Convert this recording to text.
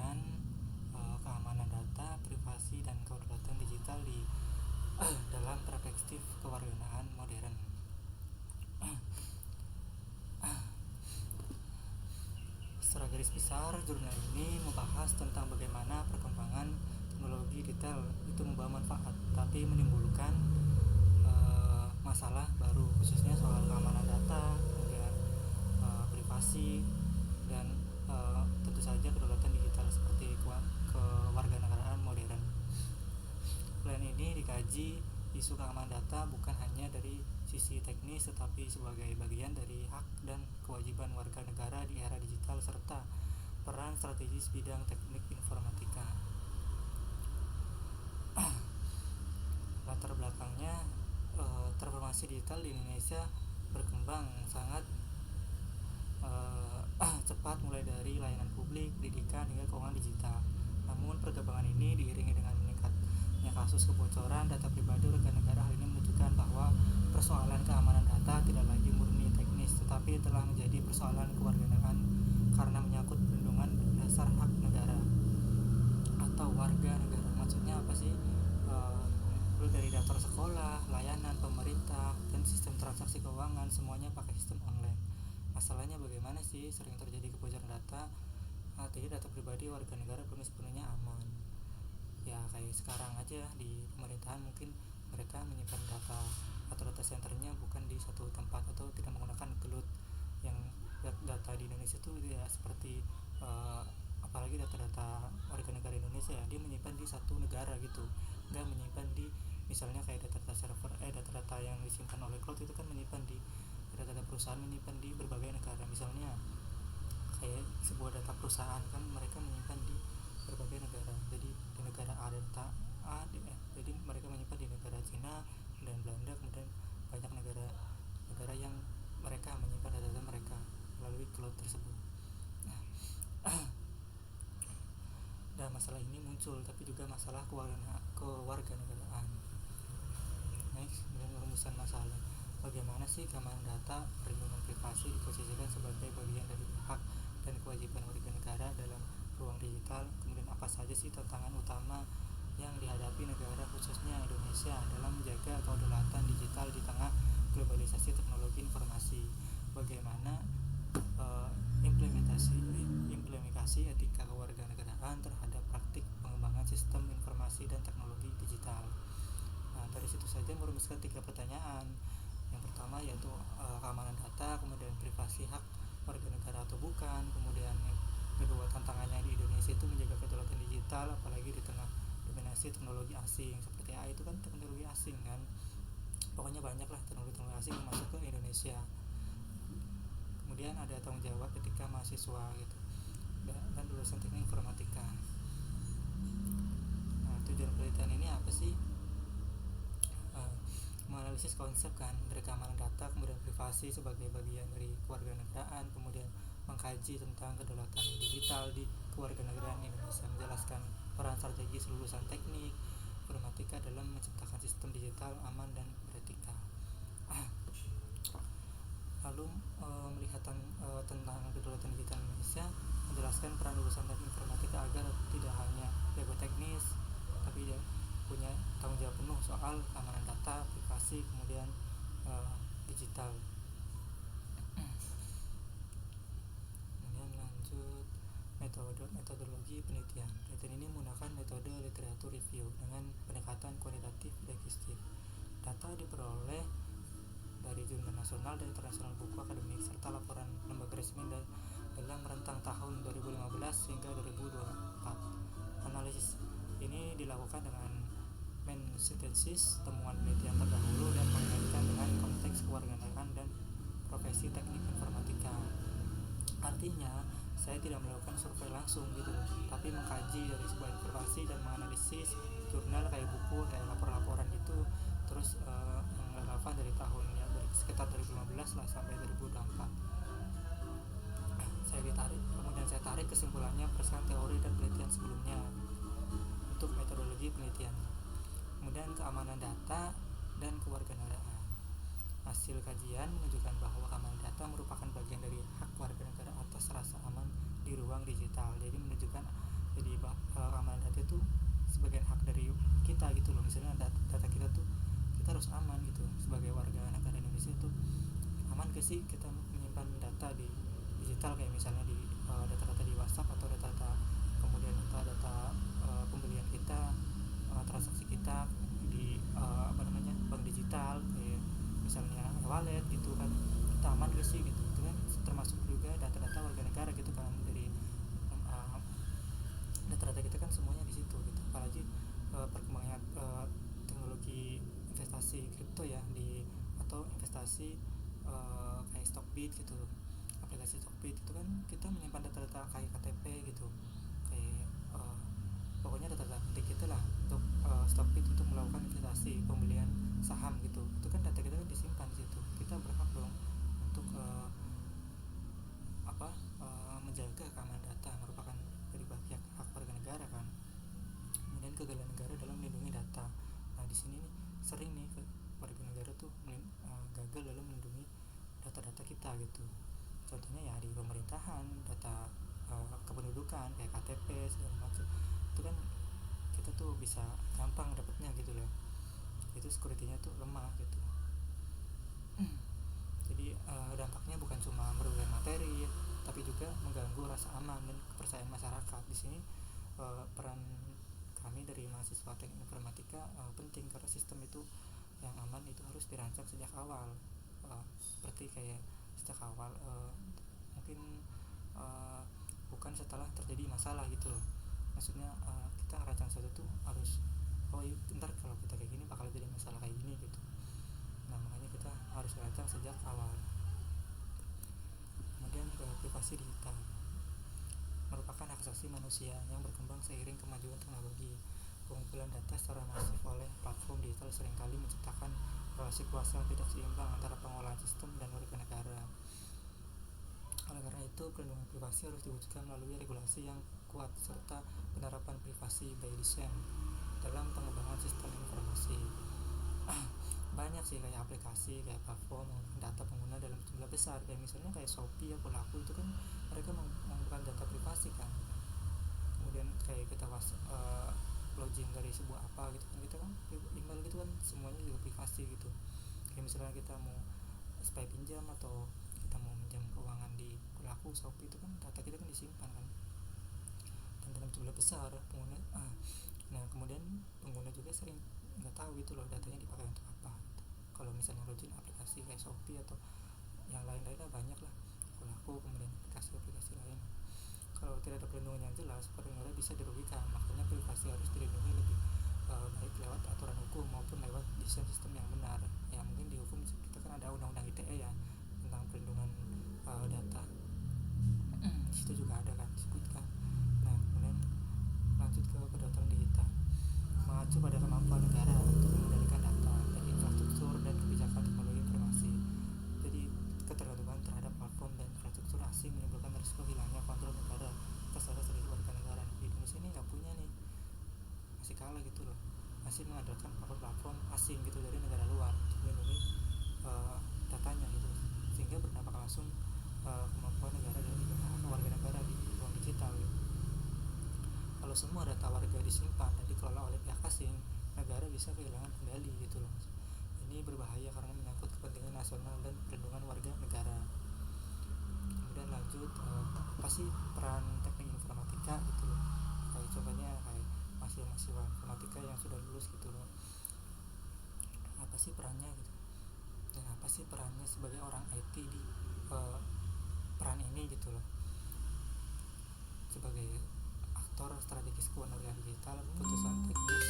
pembahasan keamanan data, privasi dan kedaulatan digital di dalam perspektif kewarganegaraan modern. Secara garis besar, jurnal ini membahas tentang bagaimana perkembangan teknologi detail itu membawa manfaat, tapi menimbulkan masalah baru, khususnya soal keamanan data, kemudian privasi dan tentu saja kedaulatan digital seperti kewarganegaraan modern. Plan ini dikaji isu keamanan data bukan hanya dari sisi teknis, tetapi sebagai bagian dari hak dan kewajiban warga negara di era digital serta peran strategis bidang teknik informatika. Latar belakangnya, transformasi digital di Indonesia berkembang sangat cepat, mulai dari layanan publik, pendidikan hingga keuangan digital. Namun perkembangan ini diiringi dengan meningkatnya kasus kebocoran data pribadi warga negara. Hal ini menunjukkan bahwa persoalan keamanan data tidak lagi murni teknis, tetapi telah menjadi persoalan kewarganegaraan karena menyangkut perlindungan dasar hak negara atau warga negara. Maksudnya apa sih? Dari daftar sekolah, layanan pemerintah, dan sistem transaksi keuangan, semuanya pakai sistem online. Masalahnya bagaimana sih sering terjadi kebocoran data? Artinya data pribadi warga negara belum sepenuhnya aman. Ya kayak sekarang aja di pemerintahan, mungkin mereka menyimpan data atau data centernya bukan di satu tempat atau tidak menggunakan cloud. Yang data di Indonesia itu ya seperti apalagi data-data warga negara Indonesia ya, dia menyimpan di satu negara gitu, nggak menyimpan di misalnya kayak data-data server data-data yang disimpan oleh cloud itu kan menyimpan di data-data perusahaan, menyimpan di berbagai negara. Misalnya kayak sebuah data perusahaan kan mereka menyimpan di berbagai negara. Jadi di negara A data A, jadi mereka menyimpan di negara Cina dan Belanda, kemudian banyak negara yang mereka menyimpan data-data mereka melalui cloud tersebut. Dan masalah ini muncul, tapi juga masalah kewarganegaraan. Next, rumusan masalah. Bagaimana sih keamanan data, perlindungan privasi diposisikan sebagai bagian dari hak dan kewajiban warga negara dalam ruang digital? Kemudian apa saja sih tantangan utama yang dihadapi negara khususnya Indonesia dalam menjaga kedaulatan digital di tengah globalisasi teknologi informasi? Bagaimana implementasi etika kewarganegaraan terhadap praktik pengembangan sistem informasi dan teknologi digital? Nah, dari situ saja merumuskan 3 pertanyaan. Yang pertama yaitu keamanan data, kemudian privasi hak warga negara atau bukan, kemudian yang kedua tantangannya di Indonesia itu menjaga kedaulatan digital apalagi di tengah dominasi teknologi asing. Seperti AI itu kan teknologi asing kan, pokoknya banyak lah teknologi asing yang masuk ke Indonesia. Kemudian ada tanggung jawab ketika mahasiswa gitu dan lulusan teknik informatika. Nah, tujuan penelitian ini apa sih? Menganalisis konsep kan dari keamanan data, kemudian privasi sebagai bagian dari kewarganegaraan, kemudian mengkaji tentang kedaulatan digital di kewarganegaraan Indonesia, menjelaskan peran strategis lulusan teknik informatika dalam menciptakan sistem digital aman dan beretika. Lalu melihat tentang kedaulatan digital Indonesia, menjelaskan peran lulusan teknik informatika agar tidak hanya jago teknis, tapi punya tanggung jawab penuh soal keamanan data, privasi, kemudian digital. Kemudian lanjut metodologi penelitian. Penelitian ini menggunakan metode literatur review dengan pendekatan kualitatif detektif. Data diperoleh dari jurnal nasional dan internasional buku akademik serta laporan lembaga resmi dalam rentang tahun 2015 hingga 2024. Analisis ini dilakukan dengan mensintesis temuan penelitian terdahulu dan mengaitkan dengan konteks kewarganegaraan dan profesi teknik informatika. Artinya saya tidak melakukan survei langsung gitu, tapi mengkaji dari sebuah informasi dan menganalisis jurnal kayak buku, kayak laporan-laporan gitu, terus yang relevan dari tahunnya sekitar 2015 lah sampai 2024. Kemudian saya tarik kesimpulannya berdasarkan teori dan penelitian sebelumnya untuk metodologi penelitian. Kemudian keamanan data dan kewarganegaraan. Hasil kajian menunjukkan bahwa keamanan data merupakan bagian dari hak warga negara atas rasa aman di ruang digital. Jadi menunjukkan data-data pembelian kita, transaksi kita di bank digital kayak misalnya wallet gitu kan, itu aman gak sih gitu. Itu kan termasuk juga data-data warga negara gitu kan. Dari uh, data-data kita kan semuanya di situ gitu. Apalagi perkembangan teknologi investasi kripto ya, di atau investasi kayak Stockbit gitu, aplikasi Stockbit itu kan kita menyimpan data-data kayak KTP gitu, kayak pokoknya data-data penting kita lah untuk Stockbit untuk melakukan investasi pembelian saham gitu. Itu kan data kita kan disimpan di situ. Kita berhak dong untuk menjaga keamanan data, merupakan dari bagian hak warga negara kan. Kemudian kegalauan negara dalam melindungi data. Nah di sini nih sering nih warga negara tuh gagal dalam melindungi data-data kita gitu. Contohnya ya di pemerintahan, data kependudukan kayak KTP segala macam. Itu kan kita tuh bisa gampang dapatnya gitu loh. Itu security-nya tuh lemah gitu. Jadi dampaknya bukan cuma merugikan materi, tapi juga mengganggu rasa aman dan kepercayaan masyarakat. Di sini peran kami dari mahasiswa teknik informatika penting, karena sistem itu yang aman itu harus dirancang sejak awal. Seperti kayak sejak awal, mungkin bukan setelah terjadi masalah gitu loh. Maksudnya kita ngerancang sesuatu tuh harus, oh iya, ntar kalau kita kayak gini bakal jadi masalah kayak gini gitu. Nah makanya kita harus rancang sejak awal. Kemudian privasi digital merupakan hak asasi manusia yang berkembang seiring kemajuan teknologi. Pengumpulan data secara masif oleh platform digital seringkali menciptakan relasi kuasa yang tidak seimbang antara pengelola sistem dan warga negara. Oleh karena itu, perlindungan privasi harus diwujudkan melalui regulasi yang kuat serta penerapan privasi by design dalam pengembangan sistem informasi. Banyak sih kayak aplikasi, kayak platform data pengguna dalam jumlah besar, kayak misalnya kayak Shopee atau Laku itu kan mereka mengumpulkan data privasi kan. Kemudian kayak kita login dari sebuah apa gitu kan, kita kan email gitu kan semuanya juga privasi gitu. Kayak misalnya kita mau supaya pinjam atau kita mau minjam keuangan di Laku, Shopee, itu kan data kita kan disimpan kan, dan dalam jumlah besar pengguna. Nah kemudian pengguna juga sering nggak tahu gitu loh datanya dipakai untuk apa gitu. Kalau misalnya login aplikasi kayak Shopee atau yang lain-lain lah, banyak lah, Laku, kemudian aplikasi-aplikasi lain, kalau tidak ada perlindungan yang jelas, pengguna bisa dirugikan. Makanya privasi harus dilindungi lebih baik lewat aturan hukum maupun lewat desain sistem yang benar. Ya mungkin di hukum kita kan ada undang-undang ITE ya tentang perlindungan data. Di situ juga ada kan disebutkan. Nah kemudian lanjut ke kedokteran digital, mengacu pada kemampuan negara untuk mengendalikan data dan infrastruktur dan kebijakan teknologi informasi. Jadi ketergantungan terhadap platform dan infrastruktur asing menimbulkan risiko hilangnya kontrol negara atas data seluruh warga negara. Di Indonesia ini nggak punya nih, masih kalah gitu loh, masih mengandalkan platform asing gitu dari negara luar untuk melindungi datanya gitu, sehingga berdampak langsung kemampuan negara dan hak warga negara di ruang digital gitu. Kalau semua data warga disimpan dan dikelola oleh pihak asing, negara bisa kehilangan kendali gitu loh. Ini berbahaya karena menyangkut kepentingan nasional dan perlindungan warga negara. Kemudian lanjut, apa sih peran teknik informatika gitu loh. Kayak contohnya kayak mahasiswa informatika yang sudah lulus gitu loh. Apa sih perannya gitu? Dan apa sih perannya sebagai orang IT di peran ini gitu loh. Sebagai aktor strategis kewarganegaraan digital, keputusan teknis